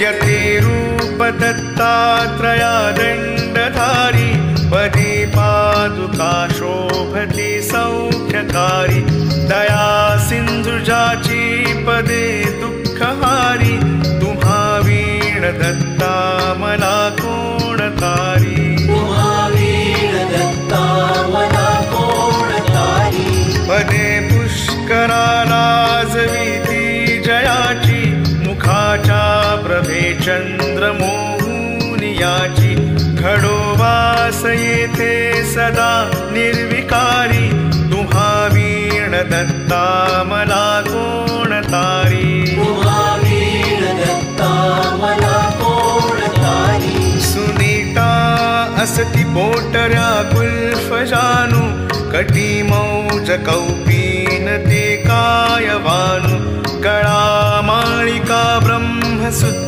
यते रूपदत्तात्रया दण्डधारी पदे पादुका शोभते सौख्यकारी दया सिन्धुजाची पदे दुःखहारी तुम्हा वीण दत्ता मला कोण तारी पदे पुष्कराला जविती जयाची मुखाच्या प्रभे चंद्रमोहुनियाची घडो वास येथे सदा निर्विकारी तुम्हा वीण दत्ता मला कोण तारी सुनीता असती पोटऱ्या कुल्फ जानू कटी मौज कौपीन ते कायवानु गळा माळिका ब्रह्मसूत्र